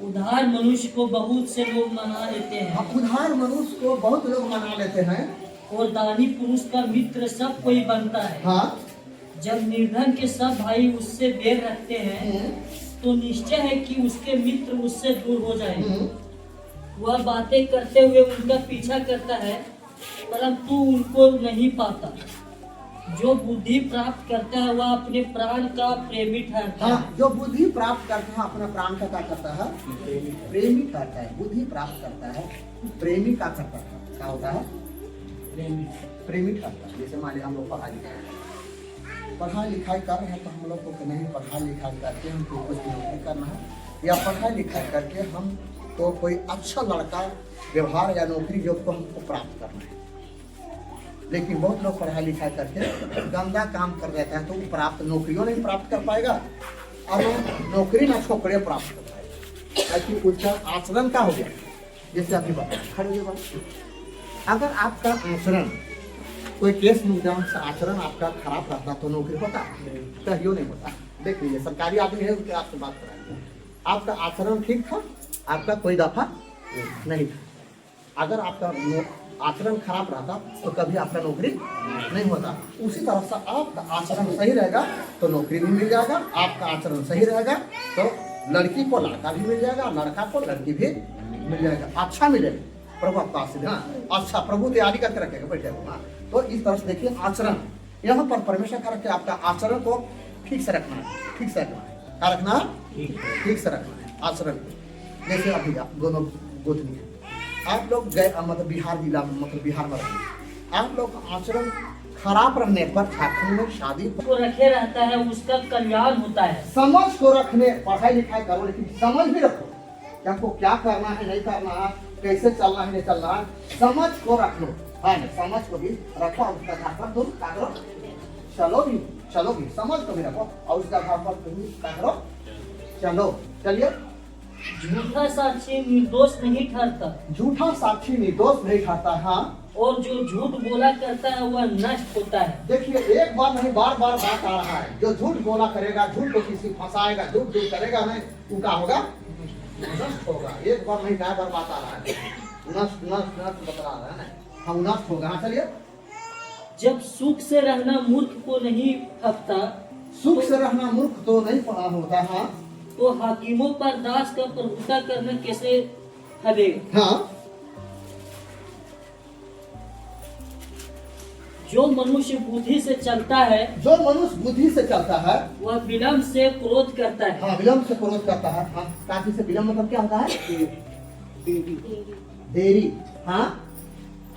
उधार मनुष्य को बहुत से लोग मना लेते हैं उधार मनुष्य को बहुत लोग मना लेते हैं। और दानी पुरुष का मित्र सब कोई बनता है। हाँ। जब निर्धन के सब भाई उससे बैर रखते हैं तो निश्चय है कि उसके मित्र उससे दूर हो जाएंगे। वह बातें करते हुए उनका पीछा करता है परंतु उनको नहीं पाता। जो बुद्धि प्राप्त करता है वह अपने प्राण का प्रेमी ठहरता है। हाँ, जो बुद्धि प्राप्त करता है अपना प्राण का क्या करता है? प्रेमी करता है। बुद्धि प्राप्त करता है प्रेमी का करता है। क्या होता है? प्रेमी करता है। जैसे मान लिया हम लोग पढ़ाई लिखाई कर रहे हैं तो हम लोग को नहीं पढ़ाई लिखाई करके हमको कुछ नौकरी करना है, या पढ़ाई लिखाई करके हम तो कोई अच्छा लड़का व्यवहार या नौकरी जॉब को हमको प्राप्त करना है। लेकिन बहुत लोग पढ़ाई लिखाई करके गंदा काम कर देता है तो वो प्राप्त नौकरियों नहीं प्राप्त कर पाएगा और नौकरी ना छोकरे प्राप्त कर पाएगा। ऐसी उसका आचरण का हो गया। जैसे अभी बात खड़े अगर आपका आचरण कोई केस मुद्दा से आचरण आपका खराब रहता तो नौकरी होता कहियो नहीं होता। देख लीजिए सरकारी आदमी है उसके आपसे बात कराएंगे, आपका आचरण ठीक था, आपका कोई दफा नहीं था। अगर आपका आचरण खराब रहता तो कभी आपका नौकरी नहीं होता। उसी तरह से आपका आचरण सही रहेगा तो नौकरी भी मिल जाएगा, आपका आचरण सही रहेगा तो लड़की को लड़का भी मिल जाएगा, लड़का को लड़की भी मिल जाएगा, अच्छा मिलेगा। प्रभु आपका आशीर्वाद। हाँ, अच्छा प्रभु तैयारी करके रखेगा बैठे। हाँ, तो इस तरह से देखिए आचरण यहाँ पर परमेश्वर का रखे आपका आचरण को ठीक से रखना है, ठीक से रखना है। क्या रखना है? ठीक से रखना है आचरण। जैसे अभी आप दोनों गोतनी है, आप लोग गए मतलब बिहार जिला में मतलब बिहार में रहते, आप लोग का आचरण खराब रहने पर झारखंड में शादी को रखे रहता है उसका कल्याण होता है। समझ को रखने, पढ़ाई लिखाई करो लेकिन समझ भी रखो कि आपको क्या करना है नहीं करना है, कैसे चलना है नहीं चलना है, समझ को रख लो। हाँ, समझ को भी रखो। उसका आधार पर तुम क्या करो? चलो भी समझ को भी रखो और उसका आधार पर तुम क्या करो? चलो। चलिए। झूठा साक्षी निर्दोष नहीं ठहरता। झूठा साक्षी निर्दोष नहीं ठहरता। हाँ, और जो झूठ बोला करता है वह नष्ट होता है। देखिए एक बार नहीं बार बार बात आ रहा है, जो झूठ बोला करेगा, झूठ को किसी फंसाएगा, झूठ जो करेगा नहीं उनका होगा नष्ट होगा। एक बार नहीं बार बात आ रहा है, नष्ट नष्ट नष्ट बता रहा है, हम नष्ट होगा। हाँ, चलिए। जब सुख से रहना मूर्ख को नहीं खपता, सुख से रहना मूर्ख तो नहीं पढ़ा होता। हाँ, तो हाकिमों पर दास का प्रभुता करना कैसे हदेगा? हाँ, जो मनुष्य बुद्धि से चलता है, जो मनुष्य बुद्धि से चलता है वह विलम्ब से क्रोध करता है। हाँ, विलम्ब से क्रोध करता है। हाँ, काफी से विलम्ब मतलब क्या होता है? देरी। हाँ,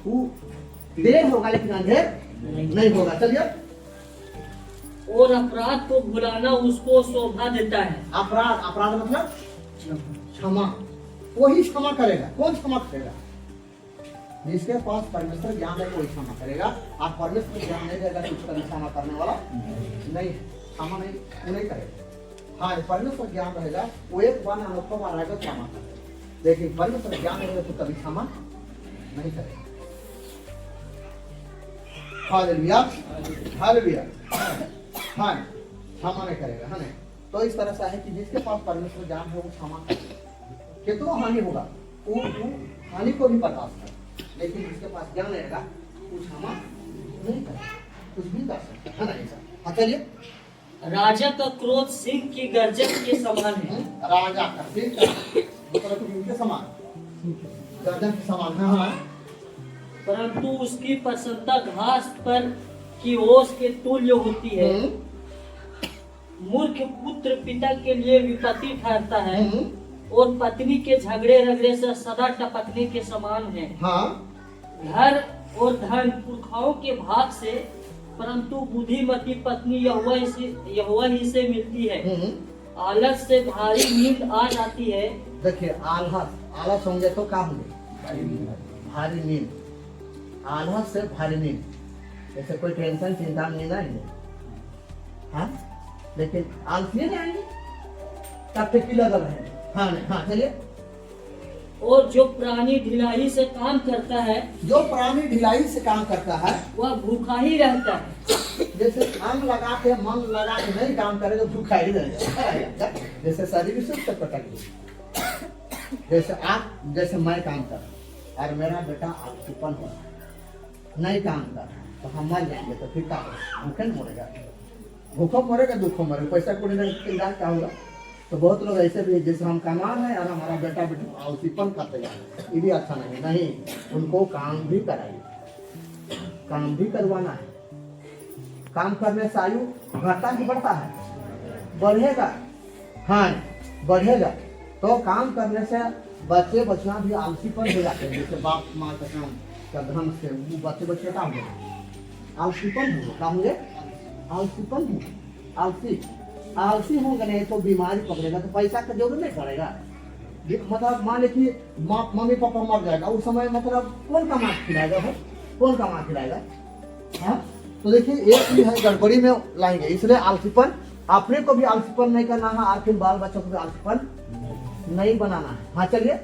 देर होगा लेकिन अंधेर नहीं होगा। चलिए। और अपराध को भुलाना उसको शोभा देता है। अपराध मतलब क्षमा, वही क्षमा करेगा। कौन क्षमा करेगा? जिसके पास परमेश्वर ज्ञान है वही क्षमा करेगा। आप परमेश्वर ज्ञान नहीं देगा तो उसका क्षमा करने वाला नहीं, क्षमा नहीं वो नहीं करेगा। हाँ, परमेश्वर ज्ञान रहेगा वो एक बार अनोखा बार रहेगा क्षमा करेगा, लेकिन परमेश्वर ज्ञान नहीं रहेगा तो कभी क्षमा नहीं करेगा। Hallelujah, hallelujah. हाँ, क्षमा नहीं करेगा। है ना? तो इस तरह से है कि जिसके पास परमेश्वर ज्ञान है वो क्षमा करेगा। कितना हानि होगा वो हानि को भी बर्दाश्त करेगा, लेकिन जिसके पास ज्ञान रहेगा वो क्षमा नहीं करेगा, कुछ भी कर सकता है ना ऐसा। हाँ, चलिए। राजा का क्रोध सिंह की गर्जन के समान है। राजा का सिंह के समान, गर्दन के समान है। हाँ, परंतु उसकी प्रसन्नता घास पर की ओस के तुल्य होती है। मूर्ख पुत्र पिता के लिए विपत्ति ठहरता है और पत्नी के झगड़े रगड़े से सदा टपकने के समान है। हाँ, घर और धन पुरखाओं के भाग से, परंतु बुद्धिमती पत्नी यहोवा ही से मिलती है। आलस से भारी नींद आ जाती है। देखिए आलस होंगे तो क्या होंगे? भारी नींद। आलस से भारी नींद, जैसे कोई टेंशन चिंता नींद आएंगे। हाँ, लेकिन आलसी नहीं आएंगे, तब तक लगा रहेंगे। हाँ नहीं। हाँ, चलिए। और जो प्राणी ढिलाई से काम करता है, जो प्राणी ढिलाई से काम करता है वह भूखा ही रहता है। जैसे अंग लगा के मन लगा के नहीं काम करे तो भूखा ही रहेगा। जैसे शरीर से कटक जैसे मैं काम कर रहा और मेरा बेटा आलसीपन हो रहा नहीं काम कर तो हम मर जाएंगे, तो फिर क्या होगा? भूखे न मरेगा, भूखों मरेगा, दुखों मरेगा, पैसा कोई नहीं क्या होगा? तो बहुत लोग ऐसे भी, जैसे हम कमा रहे हैं और हमारा बेटा बेटी आलसीपन करते जा रहे हैं, ये भी अच्छा नहीं, उनको काम भी कराइए, काम भी करवाना है। काम करने से आयु घटता ही बढ़ता है, बढ़ेगा, हाँ बढ़ेगा। तो काम करने से बच्चे बचना भी आलसीपन हो जाते हैं। जैसे बाप माँ का काम का ढंग से वो बच्चे काम होंगे, आलसीपन होंगे, क्या होंगे? आलसीपन होंगे, आलसी होंगे नहीं तो बीमारी पकड़ेगा, तो पैसा का जरूरत नहीं पड़ेगा। मतलब मान लीजिए मम्मी पापा मर जाएगा उस समय, मतलब कौन कमा खिलाएगा भाई? कौन कमा खिलाएगा? हाँ, तो देखिए एक भी है गड़बड़ी में लाएंगे। इसलिए आलसीपन, अपने को भी आलसीपन नहीं करना है और फिर बाल बच्चों को भी आलसीपन नहीं बनाना है। हाँ चलिए,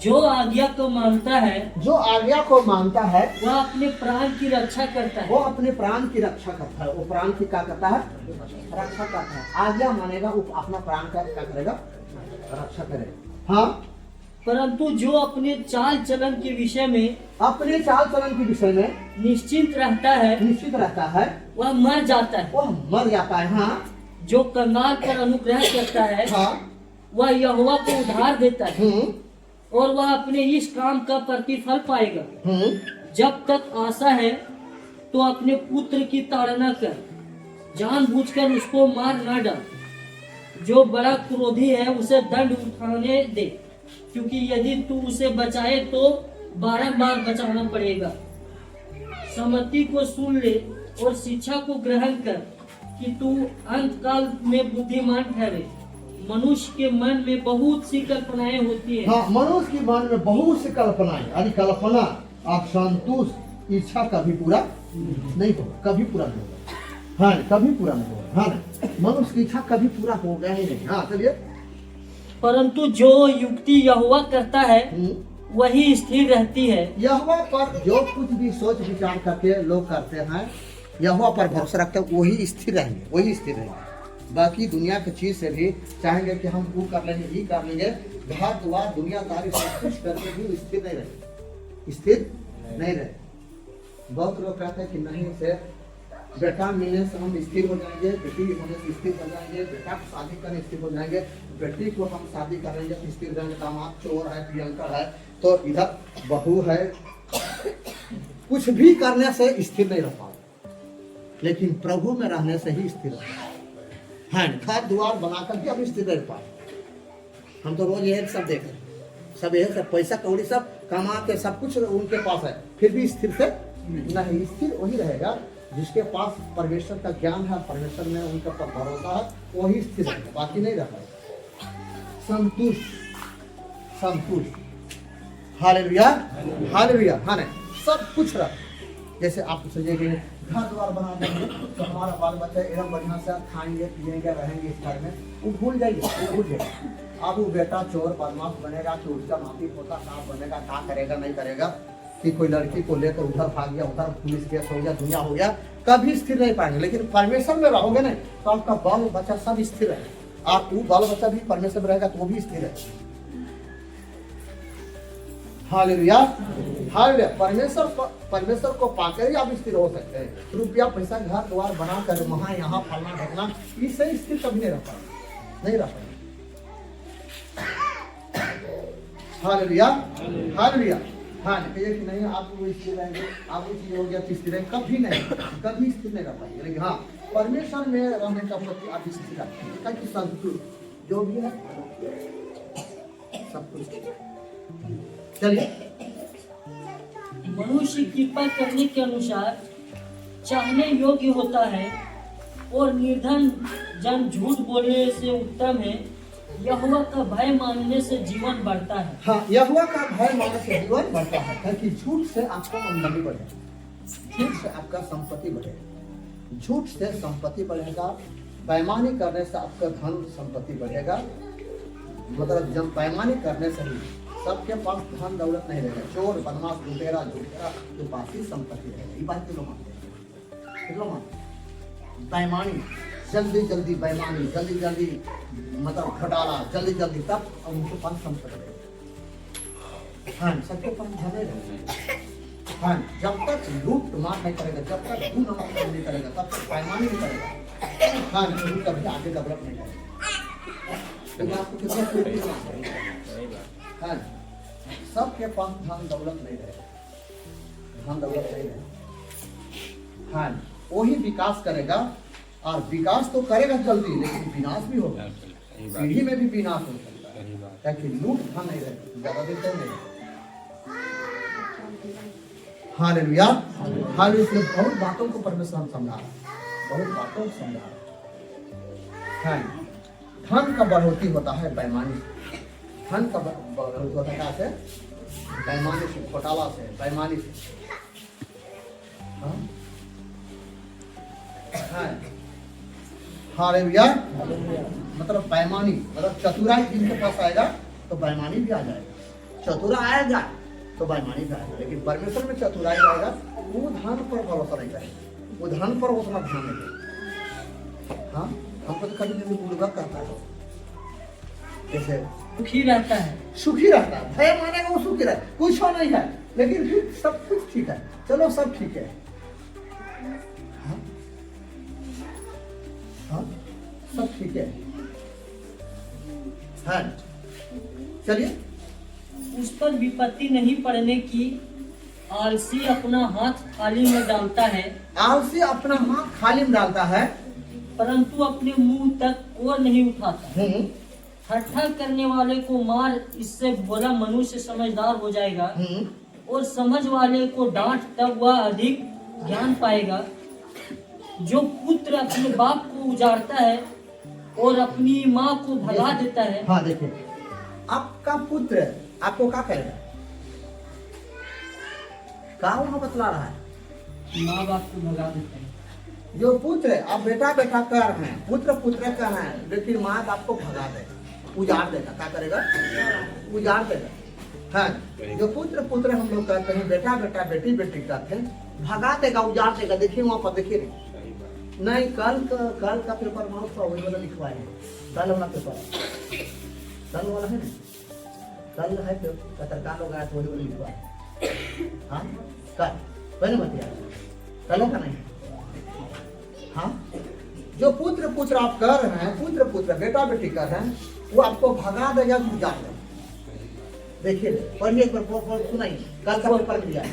जो आज्ञा को मानता है, जो आज्ञा को मानता है वह अपने प्राण की रक्षा करता है। वो अपने प्राण की रक्षा करता है। वो प्राण की क्या करता है? रक्षा करता है। आज्ञा मानेगा, वो अपना प्राण का क्या करेगा? रक्षा करेगा। हाँ, परंतु जो अपने चाल चलन के विषय में, अपने चाल चलन के विषय में निश्चिंत रहता है, वह मर जाता है। वह मर जाता है। हाँ, जो कंगाल पर अनुग्रह करता है, हाँ, वह यहोवा को उधार देता है और वह अपने इस काम का प्रतिफल पाएगा। जब तक आशा है तो अपने पुत्र की ताड़ना कर, जानबूझकर उसको मार न डाल। जो बड़ा क्रोधी है उसे दंड उठाने दे, क्योंकि यदि तू उसे बचाए तो बारंबार बचाना पड़ेगा। सम्मति को सुन ले और शिक्षा को ग्रहण कर कि तू अंत काल में बुद्धिमान ठहरे। मनुष्य के मन में बहुत सी कल्पनाएं होती है। हाँ, मनुष्य के मन में बहुत सी कल्पनाएं, अरे कल्पना आप संतुष्ट, इच्छा कभी पूरा नहीं होगा, कभी पूरा नहीं होगा। हाँ, कभी पूरा नहीं होगा। हाँ, मनुष्य की इच्छा कभी पूरा होगा ही नहीं। हाँ चलिए, परंतु जो युक्ति यहोवा करता है वही स्थिर रहती है। यहोवा पर जो कुछ भी सोच विचार करके लोग करते हैं, यहोवा पर भरोसा रखते हैं, वही स्थिर रहेंगे, वही स्थिर रहेंगे। बाकी दुनिया की चीज से भी चाहेंगे कि हम वो कर लेंगे, ये कर लेंगे, घर द्वार दुनियादारी सब कुछ करके भी स्थिर नहीं रहे, स्थिर नहीं रहे। बहुत लोग कहते हैं कि नहीं से बेटा मिलने से हम स्थिर हो जाएंगे, बेटी होने से स्थिर हो जाएंगे, बेटा को शादी करने स्थिर हो जाएंगे, बेटी को हम शादी करेंगे तो स्थिर रहेंगे। दामाद चोर है, प्रियंकर है, तो इधर बहू है, कुछ भी करने से स्थिर नहीं रह पाओगे, लेकिन प्रभु में रहने से ही स्थिर रहता है। घर द्वार बनाकर भी अब स्थिर रह पाए। हम तो रोज यही सब देख रहे हैं, सब यही सब पैसा कौड़ी सब कमा के सब कुछ उनके पास है, फिर भी स्थिर से नहीं। स्थिर वही रहेगा जिसके पास परमेश्वर का ज्ञान है, परमेश्वर में उनका भरोसा है, वही स्थिर रहेगा, बाकी नहीं रह पाएगा। संतुष्ट, हालेलुया, हालेलुया। हाँ नहीं, सब कुछ रख, जैसे आप सोचेंगे घर द्वार बना देंगे तो हमारा बाल बच्चा एकदम बढ़िया से खाएंगे पिएंगे रहेंगे इस घर में, वो भूल जाएंगे, वो भूल जाएगा। अब वो बेटा चोर बदमाश बनेगा कि उसका माफी पोता काम बनेगा, क्या करेगा नहीं करेगा, कि कोई लड़की को लेकर उधर भाग गया, उधर पुलिस केस हो गया, दुनिया हो गया, कभी स्थिर नहीं पाएंगे। लेकिन परमेश्वर में रहोगे ना तो आपका बाल बच्चा सब स्थिर है। आप वो बाल बच्चा भी परमेश्वर में रहेगा तो वो भी स्थिर है। Hallelujah, hallelujah. परमेश्वर को पाकर ही आप स्थिर हो सकते हैं। रुपया पैसा घर द्वार बनाकर वहां यहाँ फलना ढकना, इससे स्थिर कभी नहीं रह पाएगा, नहीं रह पाएगा। Hallelujah, hallelujah. हाँ, कहिए कि नहीं आप वो स्थिर रहेंगे, आप वो चीज हो गया तो स्थिर रहेंगे, कभी नहीं, कभी स्थिर नहीं रह पाएंगे। लेकिन हाँ, परमेश्वर में रहने का प्रति आप स्थिर रखेंगे, ताकि संतुष्ट जो भी है सब कुछ। चलिए, मनुष्य कृपा करने के अनुसार चाहने योग्य होता है और निर्धन जन झूठ बोलने से उत्तम है। यहोवा का भय मानने से जीवन बढ़ता है। हाँ, यहोवा का भय मानने से जीवन बढ़ता है, क्योंकि झूठ से आपका आमदनी बढ़ेगा, झूठ से आपका संपत्ति बढ़ेगा, झूठ से संपत्ति बढ़ेगा, बेईमानी करने से आपका धन संपत्ति बढ़ेगा। मतलब जब बेईमानी करने से ही सबके पास धन दौलत नहीं रहेगा, चोर बदमाश लुटेरा झूठेरा के पास ही संपत्ति रहेगा। ये बात क्यों मानते हैं? बेईमानी जल्दी जल्दी बेईमानी, जल्दी जल्दी मतलब घोटाला, जल्दी जल्दी, तब उनको पंथ कम कर देगा। हाँ, सबके पंथ झले रहेंगे। हाँ, जब तक लूट मार नहीं करेगा, जब तक खून नमक नहीं करेगा, तब तक बेईमानी नहीं करेगा। हाँ, तो कभी आगे डेवलप नहीं करेगा। लेकिन आपको कितना फुर्ती होना, हाँ, सबके पंथ धन दौलत नहीं रहेगा, धन दौलत नहीं रहेगा। हाँ, वही विकास करेगा, और विकास तो करेगा जल्दी, लेकिन विनाश भी होगा, पीढ़ी में भी विनाश हो सकता है, ताकि लूट धन नहीं रहेगा, ज्यादा दिन तो नहीं। Hallelujah, hallelujah. इसलिए बहुत बातों को परमेश्वर हम समझा रहा है, बहुत बातों को समझा रहा है। धन का बढ़ोतरी होता है बेईमानी से, धन का बढ़ोतरी होता है कैसे? बेईमानी से, घोटाला से, बेईमानी से। हाँ, हालेलुया। मतलब बेईमानी, मतलब चतुराई जिनके पास आएगा तो बेईमानी भी आ जाएगा, चतुरा आएगा तो बेईमानी भी आएगा। लेकिन परमेश्वर में चतुराई आएगा, वो धन पर भरोसा नहीं करेगा, वो धन पर उतना ध्यान नहीं देगा। हाँ, हमको तो कभी कभी बुड़बक करता है, जैसे सुखी रहता है, सुखी रहता है, भय मानेगा वो सुखी रहता है, कुछ नहीं है, लेकिन फिर सब कुछ ठीक है, चलो सब ठीक है। हाँ, हाँ, सब ठीक है। हाँ, चलिए। उस पर विपत्ति नहीं पड़ने की आलसी अपना हाथ थाली में डालता है, आलसी अपना हाथ थाली में डालता है, परंतु अपने मुंह तक और नहीं उठाता। ठट्ठा करने वाले को मार, इससे भोला मनुष्य समझदार हो जाएगा, और समझ वाले को डांट, तब वह अधिक ज्ञान पाएगा। जो पुत्र अपने बाप को उजाड़ता है और अपनी माँ को भगा देता है। हाँ, देखिए, आपका पुत्र आपको क्या करेगा? क्या वहाँ बतला रहा है? माँ बाप को भगा देता है। जो पुत्र आप बेटा बेटा कर रहे हैं, पुत्र पुत्र कर रहे हैं, लेकिन माँ बाप को भगा देगा, उजाड़ देगा। क्या करेगा? उजाड़ देगा। हाँ, जो पुत्र पुत्र हम लोग कहते हैं, बेटा बेटा बेटी बेटी कहते हैं, भगा देगा, उजाड़ देगा। देखिए वहाँ पर, देखिए नहीं, कल का पेपर माउस का वही वाला लिखवाए हैं, कल वाला पेपर, कल वाला है ना, कल है पत्रकार लोग आए तो वही वाला लिखवाए। हाँ, कल पहले बतिया, कलों का नहीं। हाँ, जो पुत्र पुत्र आप कर रहे हैं, पुत्र पुत्र बेटा बेटी कर रहे हैं, वो आपको भगा देगा, उजाड़ देगा। देखिए, पढ़िए एक बार, सुनाइए, कल का पेपर लिया।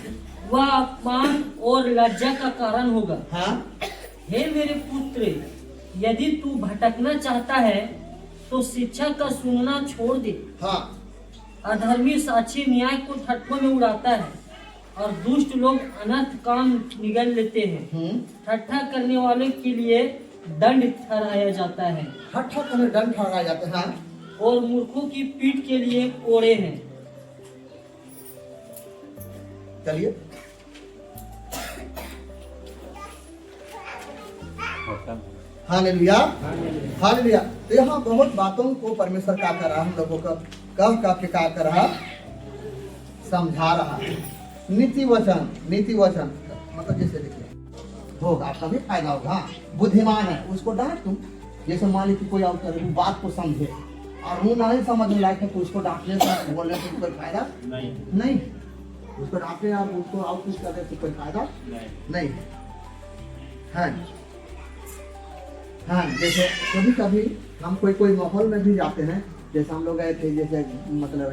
वह अपमान और लज्जा का कारण होगा। हाँ, हे मेरे पुत्र, यदि तू भटकना चाहता है तो शिक्षा का सुनना छोड़ दे। हाँ, अधर्मी साक्षी न्याय को ठट्ठों में उड़ाता है, और दुष्ट लोग अनर्थ काम निगल लेते हैं। ठट्ठा करने वाले के लिए दंड ठहराया जाता है, ठट्ठा करने दंड ठहराया जाता है। हाँ, और मूर्खों की पीठ के लिए कोड़े हैं। चलिए। Hallelujah, hallelujah. तो यहाँ बहुत बातों को परमेश्वर क्या कर रहा है, हम लोगों का कह के क्या कर रहा, समझा रहा है। नीति वचन मतलब जैसे देखिए, होगा आपका भी फायदा होगा। बुद्धिमान है, उसको डांट तुम, जैसे मान लीजिए कोई बात को समझे और वो नहीं समझने लायक है, तो उसको डांटने से, बोलने से कोई फायदा नहीं। उसको डांटने आप उसको आउटपुट करने से कोई फायदा नहीं। हाँ, हाँ, जैसे कभी कभी हम कोई माहौल में भी जाते हैं, जैसे हम लोग गए थे, जैसे मतलब